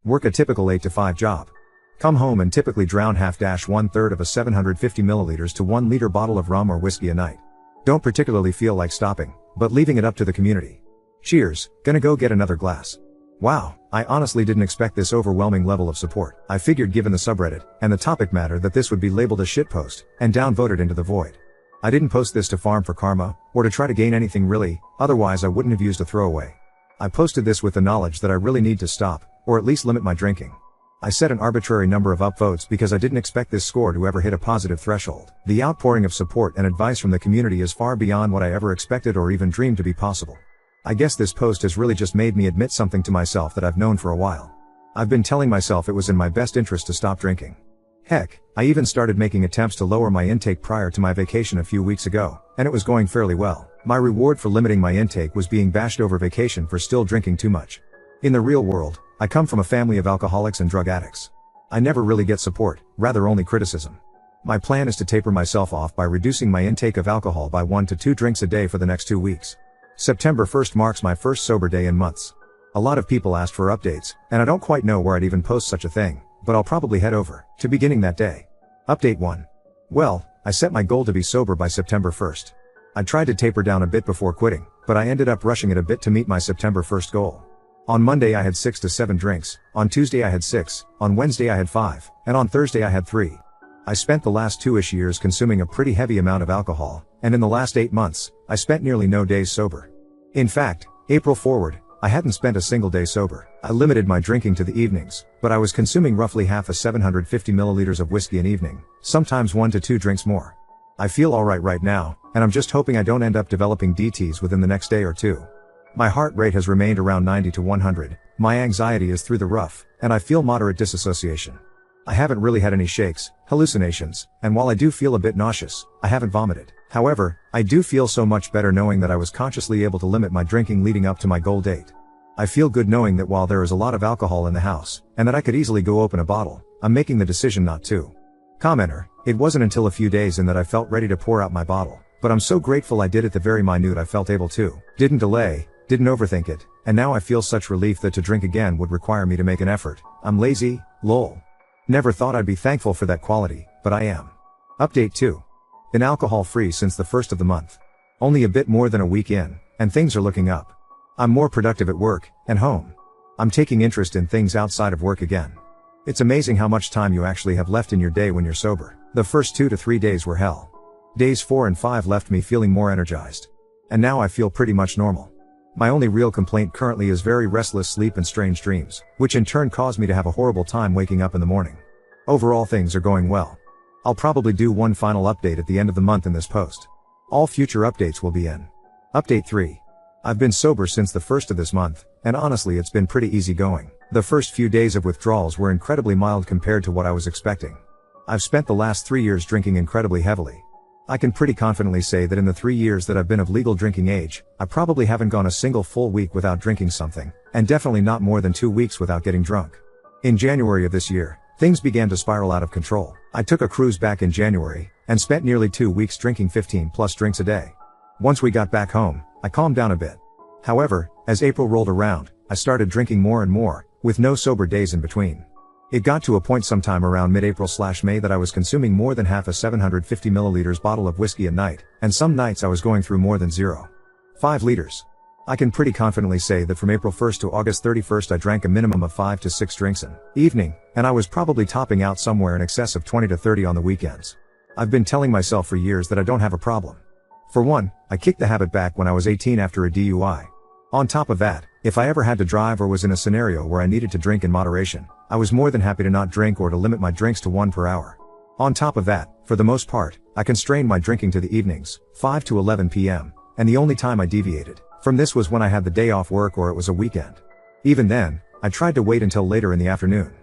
Work a typical 8 to 5 job. Come home and typically drown half-1/3 of a 750 milliliters to 1 liter bottle of rum or whiskey a night. Don't particularly feel like stopping, but leaving it up to the community. Cheers, gonna go get another glass. Wow, I honestly didn't expect this overwhelming level of support. I figured given the subreddit, and the topic matter that this would be labeled a shitpost, and downvoted into the void. I didn't post this to farm for karma, or to try to gain anything really, otherwise I wouldn't have used a throwaway. I posted this with the knowledge that I really need to stop, or at least limit my drinking. I set an arbitrary number of upvotes because I didn't expect this score to ever hit a positive threshold. The outpouring of support and advice from the community is far beyond what I ever expected or even dreamed to be possible. I guess this post has really just made me admit something to myself that I've known for a while. I've been telling myself it was in my best interest to stop drinking. Heck, I even started making attempts to lower my intake prior to my vacation a few weeks ago, and it was going fairly well. My reward for limiting my intake was being bashed over vacation for still drinking too much. In the real world, I come from a family of alcoholics and drug addicts. I never really get support, rather only criticism. My plan is to taper myself off by reducing my intake of alcohol by 1 to 2 drinks a day for the next 2 weeks. September 1st marks my first sober day in months. A lot of people asked for updates, and I don't quite know where I'd even post such a thing, but I'll probably head over to beginning that day. Update 1. Well, I set my goal to be sober by September 1st. I tried to taper down a bit before quitting, but I ended up rushing it a bit to meet my September 1st goal. On Monday I had 6 to 7 drinks, on Tuesday I had 6, on Wednesday I had 5, and on Thursday I had 3. I spent the last 2-ish years consuming a pretty heavy amount of alcohol, and in the last 8 months, I spent nearly no days sober. In fact, April forward, I hadn't spent a single day sober. I limited my drinking to the evenings, but I was consuming roughly half a 750 milliliters of whiskey an evening, sometimes 1 to 2 drinks more. I feel alright right now, and I'm just hoping I don't end up developing DTs within the next day or 2. My heart rate has remained around 90 to 100, my anxiety is through the roof, and I feel moderate disassociation. I haven't really had any shakes, hallucinations, and while I do feel a bit nauseous, I haven't vomited. However, I do feel so much better knowing that I was consciously able to limit my drinking leading up to my goal date. I feel good knowing that while there is a lot of alcohol in the house, and that I could easily go open a bottle, I'm making the decision not to. Commenter, it wasn't until a few days in that I felt ready to pour out my bottle, but I'm so grateful I did it the very minute I felt able to. Didn't delay, didn't overthink it, and now I feel such relief that to drink again would require me to make an effort. I'm lazy, lol. Never thought I'd be thankful for that quality, but I am. Update 2. Been alcohol-free since the 1st of the month. Only a bit more than a week in, and things are looking up. I'm more productive at work, and home. I'm taking interest in things outside of work again. It's amazing how much time you actually have left in your day when you're sober. The first 2 to 3 days were hell. Days 4 and 5 left me feeling more energized. And now I feel pretty much normal. My only real complaint currently is very restless sleep and strange dreams, which in turn cause me to have a horrible time waking up in the morning. Overall things are going well. I'll probably do one final update at the end of the month in this post. All future updates will be in. Update 3. I've been sober since the 1st of this month, and honestly it's been pretty easy going. The first few days of withdrawals were incredibly mild compared to what I was expecting. I've spent the last 3 years drinking incredibly heavily. I can pretty confidently say that in the 3 years that I've been of legal drinking age, I probably haven't gone a single full week without drinking something, and definitely not more than 2 weeks without getting drunk. In January of this year, things began to spiral out of control. I took a cruise back in January, and spent nearly 2 weeks drinking 15 plus drinks a day. Once we got back home, I calmed down a bit. However, as April rolled around, I started drinking more and more, with no sober days in between. It got to a point sometime around mid-April/May that I was consuming more than half a 750 milliliters bottle of whiskey a night, and some nights I was going through more than 0.5 liters. I can pretty confidently say that from April 1st to August 31st I drank a minimum of 5 to 6 drinks an evening, and I was probably topping out somewhere in excess of 20 to 30 on the weekends. I've been telling myself for years that I don't have a problem. For one, I kicked the habit back when I was 18 after a DUI. On top of that, if I ever had to drive or was in a scenario where I needed to drink in moderation, I was more than happy to not drink or to limit my drinks to 1 per hour. On top of that, for the most part, I constrained my drinking to the evenings, 5 to 11 p.m., and the only time I deviated from this was when I had the day off work or it was a weekend. Even then, I tried to wait until later in the afternoon.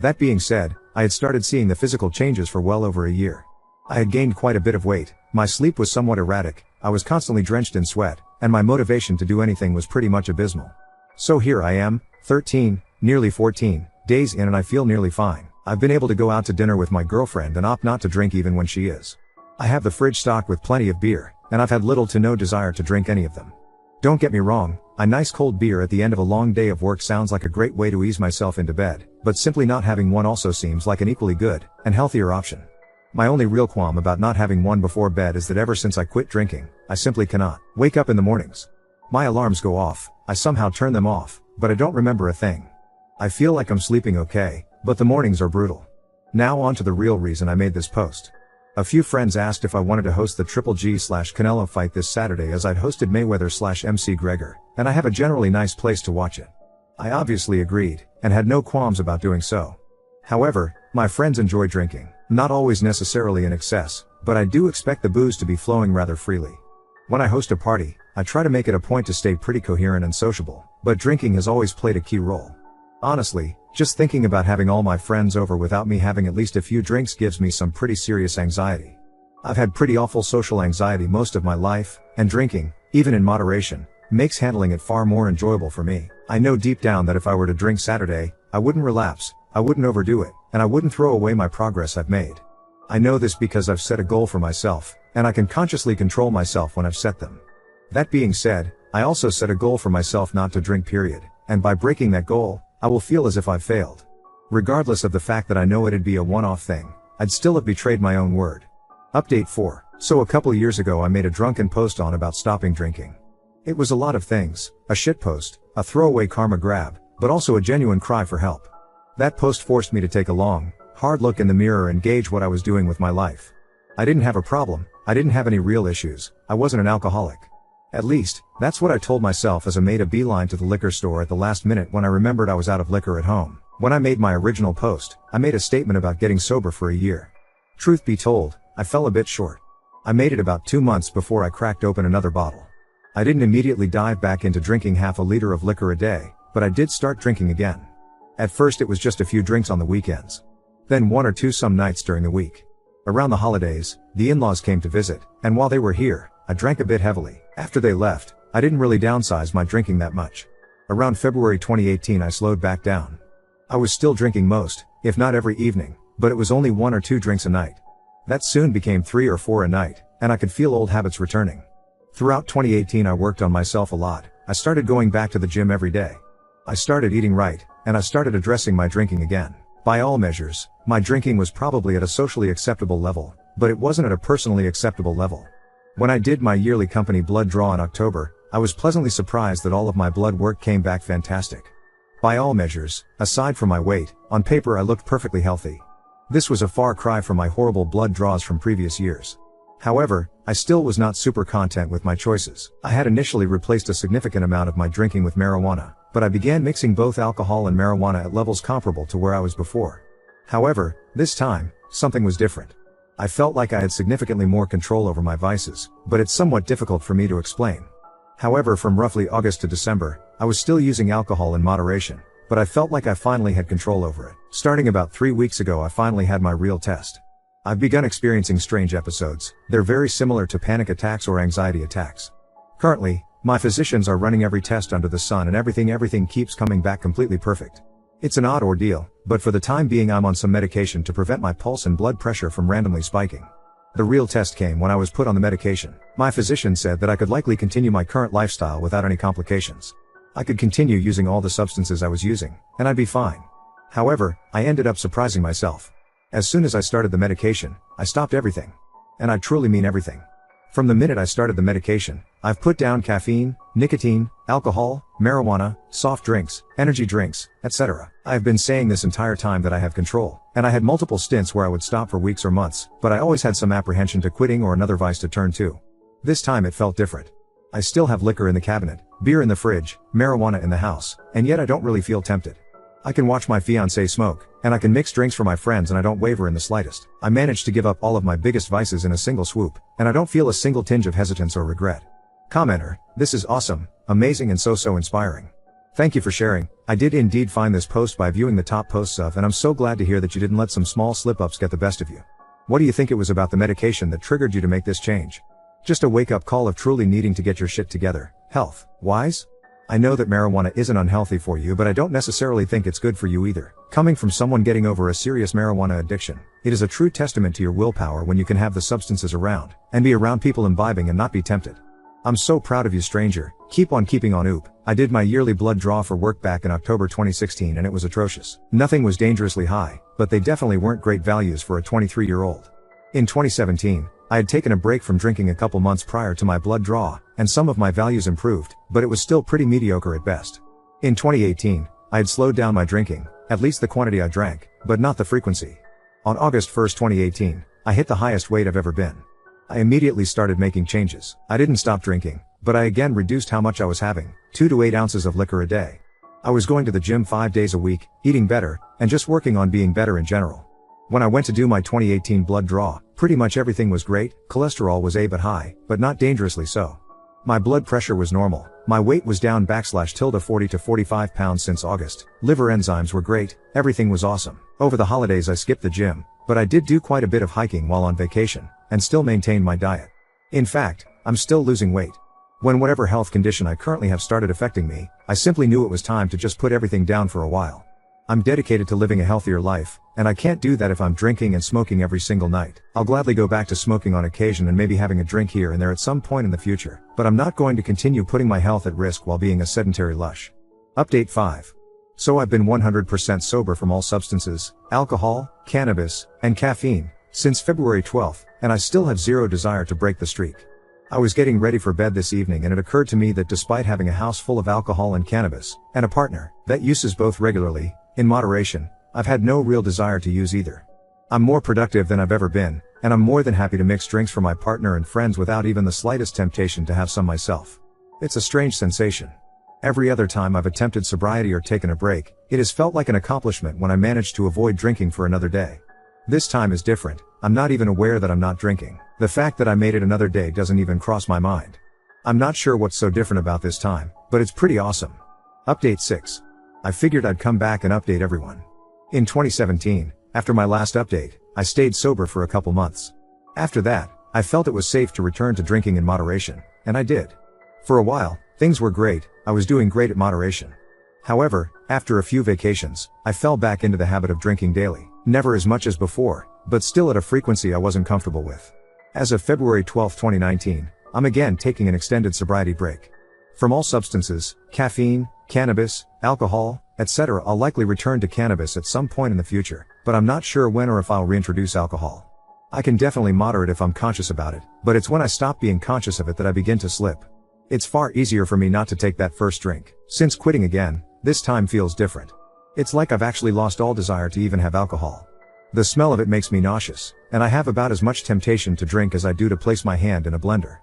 That being said, I had started seeing the physical changes for well over a year. I had gained quite a bit of weight, my sleep was somewhat erratic, I was constantly drenched in sweat, and my motivation to do anything was pretty much abysmal. So here I am, 13, nearly 14, days in and I feel nearly fine. I've been able to go out to dinner with my girlfriend and opt not to drink even when she is. I have the fridge stocked with plenty of beer, and I've had little to no desire to drink any of them. Don't get me wrong, a nice cold beer at the end of a long day of work sounds like a great way to ease myself into bed, but simply not having one also seems like an equally good and healthier option. My only real qualm about not having one before bed is that ever since I quit drinking, I simply cannot wake up in the mornings. My alarms go off, I somehow turn them off, but I don't remember a thing. I feel like I'm sleeping okay, but the mornings are brutal. Now on to the real reason I made this post. A few friends asked if I wanted to host the Triple G/Canelo fight this Saturday, as I'd hosted Mayweather/MC Gregor, and I have a generally nice place to watch it. I obviously agreed, and had no qualms about doing so. However, my friends enjoy drinking, not always necessarily in excess, but I do expect the booze to be flowing rather freely. When I host a party, I try to make it a point to stay pretty coherent and sociable, but drinking has always played a key role. Honestly, just thinking about having all my friends over without me having at least a few drinks gives me some pretty serious anxiety. I've had pretty awful social anxiety most of my life, and drinking, even in moderation, makes handling it far more enjoyable for me. I know deep down that if I were to drink Saturday, I wouldn't relapse, I wouldn't overdo it, and I wouldn't throw away my progress I've made. I know this because I've set a goal for myself, and I can consciously control myself when I've set them. That being said, I also set a goal for myself not to drink, period, and by breaking that goal, I will feel as if I've failed. Regardless of the fact that I know it'd be a one-off thing, I'd still have betrayed my own word. Update 4. So a couple years ago I made a drunken post on about stopping drinking. It was a lot of things, a shitpost, a throwaway karma grab, but also a genuine cry for help. That post forced me to take a long, hard look in the mirror and gauge what I was doing with my life. I didn't have a problem, I didn't have any real issues, I wasn't an alcoholic. At least, that's what I told myself as I made a beeline to the liquor store at the last minute when I remembered I was out of liquor at home. When I made my original post, I made a statement about getting sober for a year. Truth be told, I fell a bit short. I made it about 2 months before I cracked open another bottle. I didn't immediately dive back into drinking half a liter of liquor a day, but I did start drinking again. At first it was just a few drinks on the weekends. Then 1 or 2 some nights during the week. Around the holidays, the in-laws came to visit, and while they were here, I drank a bit heavily. After they left, I didn't really downsize my drinking that much. Around February 2018 I slowed back down. I was still drinking most, if not every evening, but it was only 1 or 2 drinks a night. That soon became 3 or 4 a night, and I could feel old habits returning. Throughout 2018 I worked on myself a lot. I started going back to the gym every day. I started eating right, and I started addressing my drinking again. By all measures, my drinking was probably at a socially acceptable level, but it wasn't at a personally acceptable level. When I did my yearly company blood draw in October, I was pleasantly surprised that all of my blood work came back fantastic. By all measures, aside from my weight, on paper I looked perfectly healthy. This was a far cry from my horrible blood draws from previous years. However, I still was not super content with my choices. I had initially replaced a significant amount of my drinking with marijuana, but I began mixing both alcohol and marijuana at levels comparable to where I was before. However, this time, something was different. I felt like I had significantly more control over my vices, but it's somewhat difficult for me to explain. However, from roughly August to December, I was still using alcohol in moderation, but I felt like I finally had control over it. Starting about 3 weeks ago I finally had my real test. I've begun experiencing strange episodes. They're very similar to panic attacks or anxiety attacks. Currently, my physicians are running every test under the sun and everything keeps coming back completely perfect. It's an odd ordeal, but for the time being I'm on some medication to prevent my pulse and blood pressure from randomly spiking. The real test came when I was put on the medication. My physician said that I could likely continue my current lifestyle without any complications. I could continue using all the substances I was using, and I'd be fine. However, I ended up surprising myself. As soon as I started the medication, I stopped everything. And I truly mean everything. From the minute I started the medication, I've put down caffeine, nicotine, alcohol, marijuana, soft drinks, energy drinks, etc. I've been saying this entire time that I have control, and I had multiple stints where I would stop for weeks or months, but I always had some apprehension to quitting or another vice to turn to. This time it felt different. I still have liquor in the cabinet, beer in the fridge, marijuana in the house, and yet I don't really feel tempted. I can watch my fiancée smoke, and I can mix drinks for my friends and I don't waver in the slightest. I managed to give up all of my biggest vices in a single swoop, and I don't feel a single tinge of hesitance or regret. Commenter, this is awesome, amazing and so inspiring. Thank you for sharing. I did indeed find this post by viewing the top posts of, and I'm so glad to hear that you didn't let some small slip-ups get the best of you. What do you think it was about the medication that triggered you to make this change? Just a wake-up call of truly needing to get your shit together, health-wise? I know that marijuana isn't unhealthy for you, but I don't necessarily think it's good for you either. Coming from someone getting over a serious marijuana addiction, it is a true testament to your willpower when you can have the substances around, and be around people imbibing and not be tempted. I'm so proud of you, stranger. Keep on keeping on. Oop. I did my yearly blood draw for work back in October 2016 and it was atrocious. Nothing was dangerously high, but they definitely weren't great values for a 23-year-old. In 2017, I had taken a break from drinking a couple months prior to my blood draw, and some of my values improved, but it was still pretty mediocre at best. In 2018, I had slowed down my drinking, at least the quantity I drank, but not the frequency. On August 1, 2018, I hit the highest weight I've ever been. I immediately started making changes. I didn't stop drinking, but I again reduced how much I was having, 2 to 8 ounces of liquor a day. I was going to the gym 5 days a week, eating better, and just working on being better in general. When I went to do my 2018 blood draw, pretty much everything was great. Cholesterol was but high, but not dangerously so. My blood pressure was normal, my weight was down / 40 to 45 pounds since August, liver enzymes were great, everything was awesome. Over the holidays I skipped the gym, but I did do quite a bit of hiking while on vacation, and still maintained my diet. In fact, I'm still losing weight. When whatever health condition I currently have started affecting me, I simply knew it was time to just put everything down for a while. I'm dedicated to living a healthier life, and I can't do that if I'm drinking and smoking every single night. I'll gladly go back to smoking on occasion and maybe having a drink here and there at some point in the future, but I'm not going to continue putting my health at risk while being a sedentary lush. Update 5. So I've been 100% sober from all substances, alcohol, cannabis, and caffeine, since February 12th, and I still have zero desire to break the streak. I was getting ready for bed this evening and it occurred to me that despite having a house full of alcohol and cannabis, and a partner that uses both regularly, in moderation, I've had no real desire to use either. I'm more productive than I've ever been, and I'm more than happy to mix drinks for my partner and friends without even the slightest temptation to have some myself. It's a strange sensation. Every other time I've attempted sobriety or taken a break, it has felt like an accomplishment when I managed to avoid drinking for another day. This time is different. I'm not even aware that I'm not drinking. The fact that I made it another day doesn't even cross my mind. I'm not sure what's so different about this time, but it's pretty awesome. Update 6. I figured I'd come back and update everyone. In 2017, after my last update, I stayed sober for a couple months. After that, I felt it was safe to return to drinking in moderation, and I did. For a while, things were great, I was doing great at moderation. However, after a few vacations, I fell back into the habit of drinking daily, never as much as before, but still at a frequency I wasn't comfortable with. As of February 12, 2019, I'm again taking an extended sobriety break. From all substances, caffeine, cannabis, alcohol, etc. I'll likely return to cannabis at some point in the future, but I'm not sure when or if I'll reintroduce alcohol. I can definitely moderate if I'm conscious about it, but it's when I stop being conscious of it that I begin to slip. It's far easier for me not to take that first drink. Since quitting again, this time feels different. It's like I've actually lost all desire to even have alcohol. The smell of it makes me nauseous, and I have about as much temptation to drink as I do to place my hand in a blender.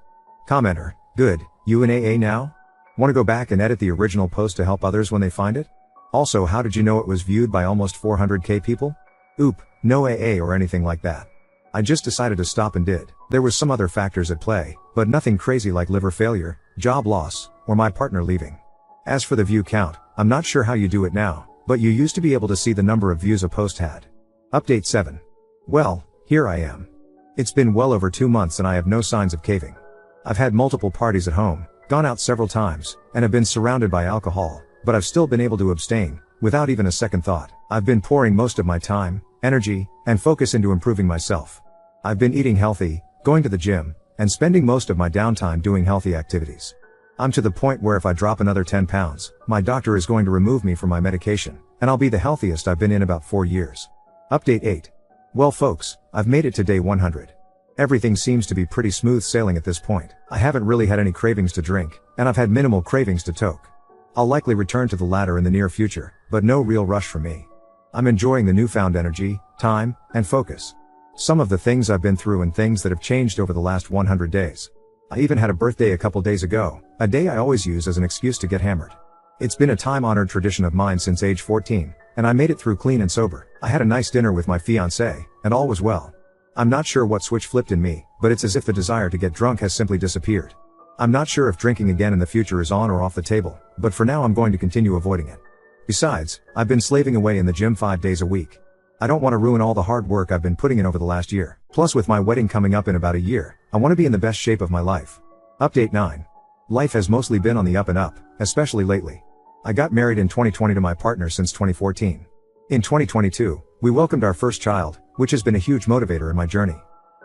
Commenter: good, you in AA now? Want to go back and edit the original post to help others when they find it? Also, how did you know it was viewed by almost 400k people? Oop, no AA or anything like that. I just decided to stop and did. There was some other factors at play, but nothing crazy like liver failure, job loss, or my partner leaving. As for the view count, I'm not sure how you do it now, but you used to be able to see the number of views a post had. Update 7. Well, here I am. It's been well over 2 months and I have no signs of caving. I've had multiple parties at home, gone out several times, and have been surrounded by alcohol, but I've still been able to abstain, without even a second thought. I've been pouring most of my time, energy, and focus into improving myself. I've been eating healthy, going to the gym, and spending most of my downtime doing healthy activities. I'm to the point where if I drop another 10 pounds, my doctor is going to remove me from my medication, and I'll be the healthiest I've been in about 4 years. Update 8. Well folks, I've made it to day 100. Everything seems to be pretty smooth sailing at this point. I haven't really had any cravings to drink, and I've had minimal cravings to toke. I'll likely return to the latter in the near future, but no real rush for me. I'm enjoying the newfound energy, time, and focus. Some of the things I've been through and things that have changed over the last 100 days. I even had a birthday a couple days ago, a day I always use as an excuse to get hammered. It's been a time-honored tradition of mine since age 14, and I made it through clean and sober. I had a nice dinner with my fiancée, and all was well. I'm not sure what switch flipped in me, but it's as if the desire to get drunk has simply disappeared. I'm not sure if drinking again in the future is on or off the table, but for now I'm going to continue avoiding it. Besides, I've been slaving away in the gym 5 days a week. I don't want to ruin all the hard work I've been putting in over the last year. Plus with my wedding coming up in about a year, I want to be in the best shape of my life. Update 9. Life has mostly been on the up and up, especially lately. I got married in 2020 to my partner since 2014. In 2022, we welcomed our first child, which has been a huge motivator in my journey.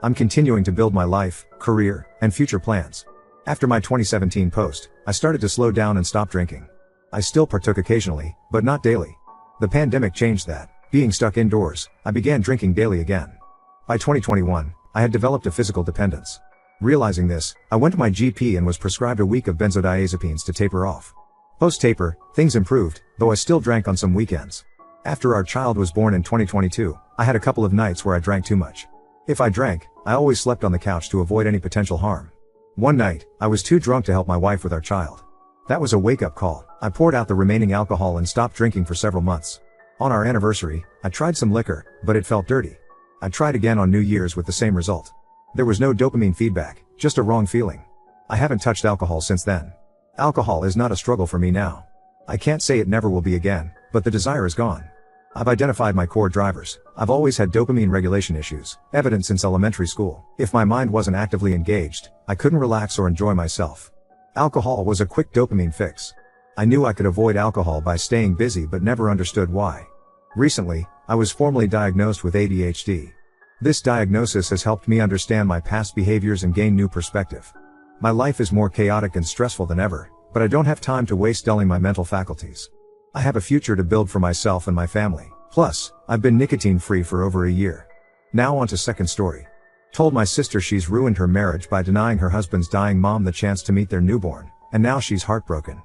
I'm continuing to build my life, career, and future plans. After my 2017 post, I started to slow down and stop drinking. I still partook occasionally, but not daily. The pandemic changed that. Being stuck indoors, I began drinking daily again. By 2021, I had developed a physical dependence. Realizing this, I went to my GP and was prescribed a week of benzodiazepines to taper off. Post-taper, things improved, though I still drank on some weekends. After our child was born in 2022, I had a couple of nights where I drank too much. If I drank, I always slept on the couch to avoid any potential harm. One night, I was too drunk to help my wife with our child. That was a wake-up call. I poured out the remaining alcohol and stopped drinking for several months. On our anniversary, I tried some liquor, but it felt dirty. I tried again on New Year's with the same result. There was no dopamine feedback, just a wrong feeling. I haven't touched alcohol since then. Alcohol is not a struggle for me now. I can't say it never will be again, but the desire is gone. I've identified my core drivers. I've always had dopamine regulation issues, evident since elementary school. If my mind wasn't actively engaged, I couldn't relax or enjoy myself. Alcohol was a quick dopamine fix. I knew I could avoid alcohol by staying busy but never understood why. Recently, I was formally diagnosed with ADHD. This diagnosis has helped me understand my past behaviors and gain new perspective. My life is more chaotic and stressful than ever, but I don't have time to waste dulling my mental faculties. I have a future to build for myself and my family. Plus, I've been nicotine-free for over a year. Now on to second story. Told my sister she's ruined her marriage by denying her husband's dying mom the chance to meet their newborn, and now she's heartbroken.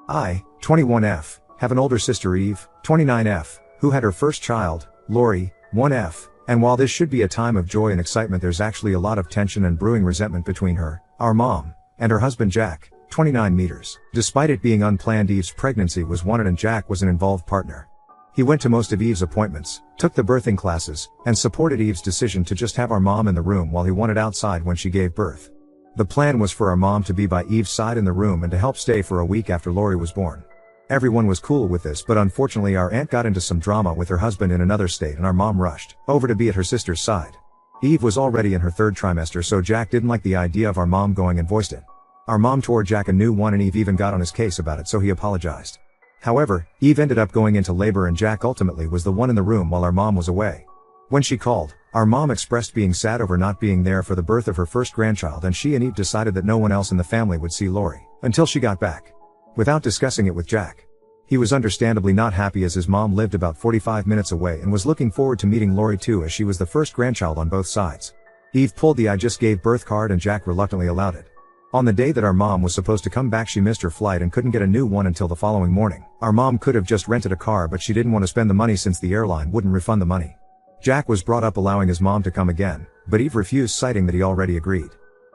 I, 21F, have an older sister Eve, 29F, who had her first child, Lori, 1F, and while this should be a time of joy and excitement, there's actually a lot of tension and brewing resentment between her, our mom, and her husband Jack, 29 meters. Despite it being unplanned, Eve's pregnancy was wanted and Jack was an involved partner. He went to most of Eve's appointments, took the birthing classes, and supported Eve's decision to just have our mom in the room while he wanted outside when she gave birth. The plan was for our mom to be by Eve's side in the room and to help stay for a week after Lori was born. Everyone was cool with this, but unfortunately our aunt got into some drama with her husband in another state and our mom rushed over to be at her sister's side. Eve was already in her third trimester, so Jack didn't like the idea of our mom going and voiced it. Our mom tore Jack a new one and Eve even got on his case about it, so he apologized. However, Eve ended up going into labor and Jack ultimately was the one in the room while our mom was away. When she called, our mom expressed being sad over not being there for the birth of her first grandchild, and she and Eve decided that no one else in the family would see Lori until she got back. Without discussing it with Jack. He was understandably not happy as his mom lived about 45 minutes away and was looking forward to meeting Lori too, as she was the first grandchild on both sides. Eve pulled the "I just gave birth" card and Jack reluctantly allowed it. On the day that our mom was supposed to come back, she missed her flight and couldn't get a new one until the following morning. Our mom could have just rented a car, but she didn't want to spend the money since the airline wouldn't refund the money. Jack was brought up allowing his mom to come again, but Eve refused, citing that he already agreed.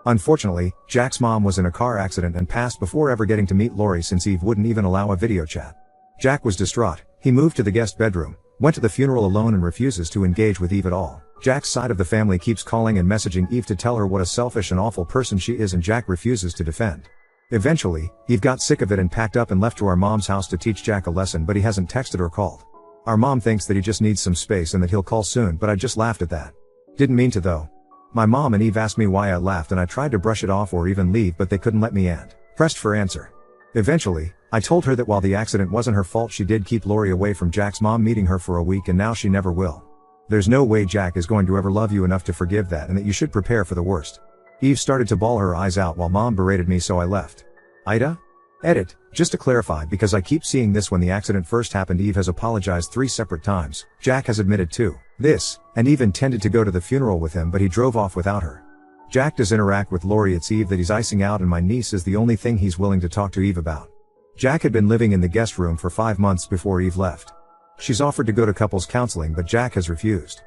Unfortunately, Jack's mom was in a car accident and passed before ever getting to meet Lori, since Eve wouldn't even allow a video chat. Jack was distraught. He moved to the guest bedroom, went to the funeral alone and refuses to engage with Eve at all. Jack's side of the family keeps calling and messaging Eve to tell her what a selfish and awful person she is, and Jack refuses to defend. Eventually, Eve got sick of it and packed up and left to our mom's house to teach Jack a lesson, but he hasn't texted or called. Our mom thinks that he just needs some space and that he'll call soon, but I just laughed at that. Didn't mean to though. My mom and Eve asked me why I laughed and I tried to brush it off or even leave, but they couldn't let me and pressed for answer. Eventually, I told her that while the accident wasn't her fault, she did keep Lori away from Jack's mom meeting her for a week and now she never will. There's no way Jack is going to ever love you enough to forgive that, and that you should prepare for the worst. Eve started to bawl her eyes out while mom berated me, so I left. Ida? Edit. Just to clarify, because I keep seeing this, when the accident first happened, Eve has apologized 3 separate times. Jack has admitted to this, and Eve intended to go to the funeral with him, but he drove off without her. Jack does interact with Lori. It's Eve that he's icing out, and my niece is the only thing he's willing to talk to Eve about. Jack had been living in the guest room for 5 months before Eve left. She's offered to go to couples counseling, but Jack has refused.